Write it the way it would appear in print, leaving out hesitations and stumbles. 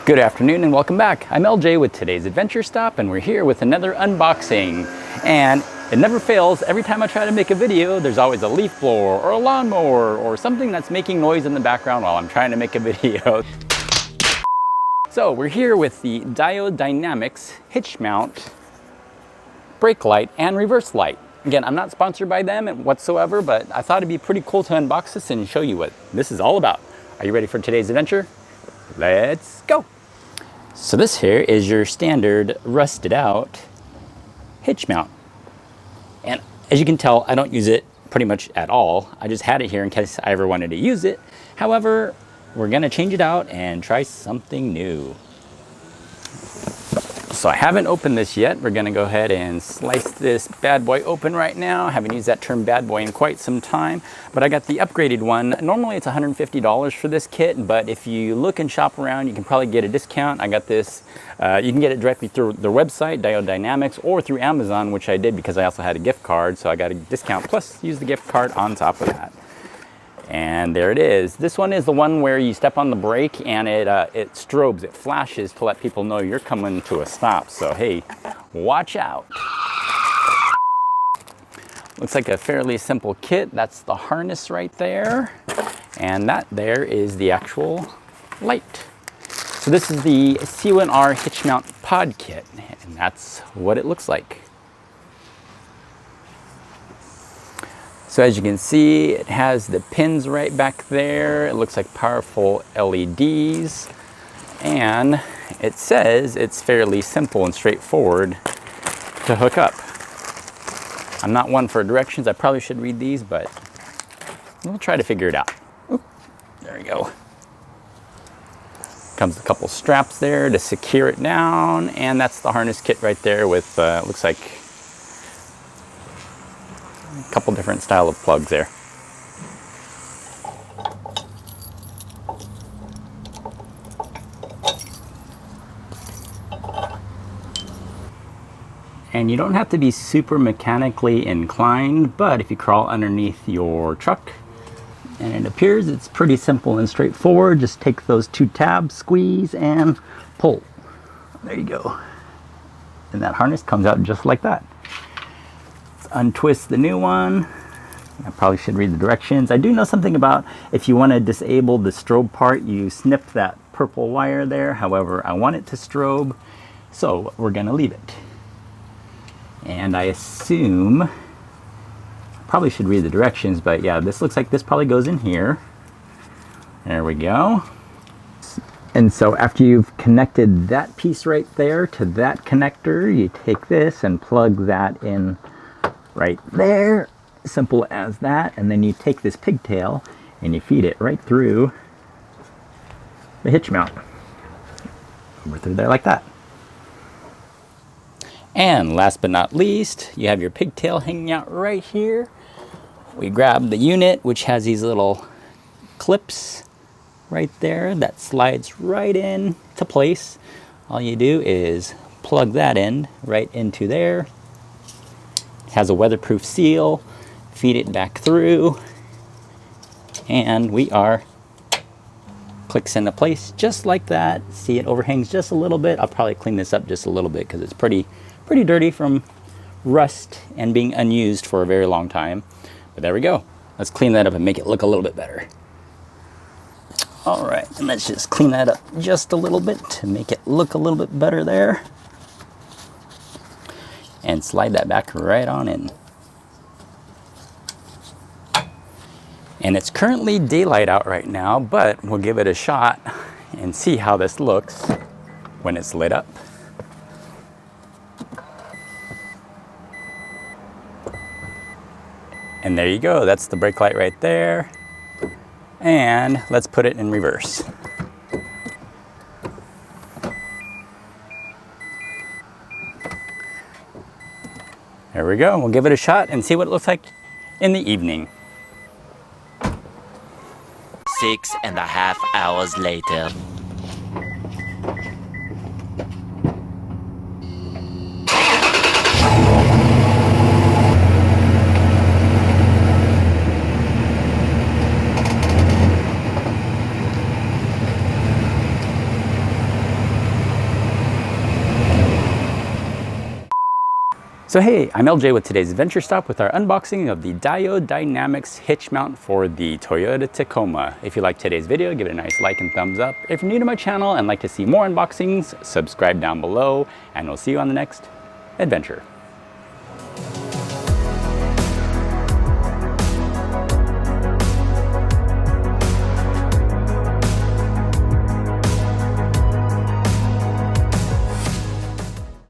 Good afternoon and welcome back. I'm LJ with today's Adventure Stop, and we're here with another unboxing. And it never fails, every time I try to make a video, there's always a leaf blower or a lawnmower or something that's making noise in the background while I'm trying to make a video. So we're here with the Diode Dynamics hitch mount brake light and reverse light. Again, I'm not sponsored by them whatsoever, but I thought it'd be pretty cool to unbox this and show you what this is all about. Are you ready for today's adventure? Let's go. So this here is your standard rusted out hitch mount. And as you can tell, I don't use it pretty much at all. I just had it here in case I ever wanted to use it. However, we're gonna change it out and try something new. So I haven't opened this yet. We're gonna go ahead and slice this bad boy open right now. I haven't used that term bad boy in quite some time, but I got the upgraded one. Normally it's $150 for this kit, but if you look and shop around, you can probably get a discount. I got this, you can get it directly through their website, Diode Dynamics, or through Amazon, which I did because I also had a gift card, so I got a discount, plus use the gift card on top of that. And there it is. This one is the one where you step on the brake and it strobes, it flashes to let people know you're coming to a stop. So hey, watch out. Looks like a fairly simple kit. That's the harness right there. And that there is the actual light. So this is the C1R hitch mount pod kit, and that's what it looks like. So as you can see, it has the pins right back there. It looks like powerful LEDs. And it says it's fairly simple and straightforward to hook up. I'm not one for directions. I probably should read these, but we'll try to figure it out. Oop, there we go. Comes a couple straps there to secure it down. And that's the harness kit right there with, looks like a couple different style of plugs there. And you don't have to be super mechanically inclined, but if you crawl underneath your truck, and it appears it's pretty simple and straightforward. Just take those two tabs, squeeze, and pull. There you go. And that harness comes out just like that. Untwist the new one. I probably should read the directions. I do know something about if you want to disable the strobe part, you snip that purple wire there. However, I want it to strobe, so we're going to leave it. And I assume, probably should read the directions, but yeah, this looks like this probably goes in here. There we go. And so after you've connected that piece right there to that connector, you take this and plug that in right there, simple as that. And then you take this pigtail and you feed it right through the hitch mount, over through there like that. And last but not least, you have your pigtail hanging out right here. We grab the unit, which has these little clips right there that slides right in to place. All you do is plug that in right into there. Has a weatherproof seal, feed it back through, and we are clicks into place just like that. See, it overhangs just a little bit. I'll probably clean this up just a little bit because it's pretty dirty from rust and being unused for a very long time. But there we go. Let's clean that up and make it look a little bit better. All right, and let's just clean that up just a little bit to make it look a little bit better there. And slide that back right on in. And it's currently daylight out right now, but we'll give it a shot and see how this looks when it's lit up. And there you go, that's the brake light right there. And let's put it in reverse. There we go. We'll give it a shot and see what it looks like in the evening. 6.5 hours later. So hey, I'm LJ with today's Adventure Stop with our unboxing of the Diode Dynamics hitch mount for the Toyota Tacoma. If you like today's video, give it a nice like and thumbs up. If you're new to my channel and like to see more unboxings, subscribe down below, and we'll see you on the next adventure.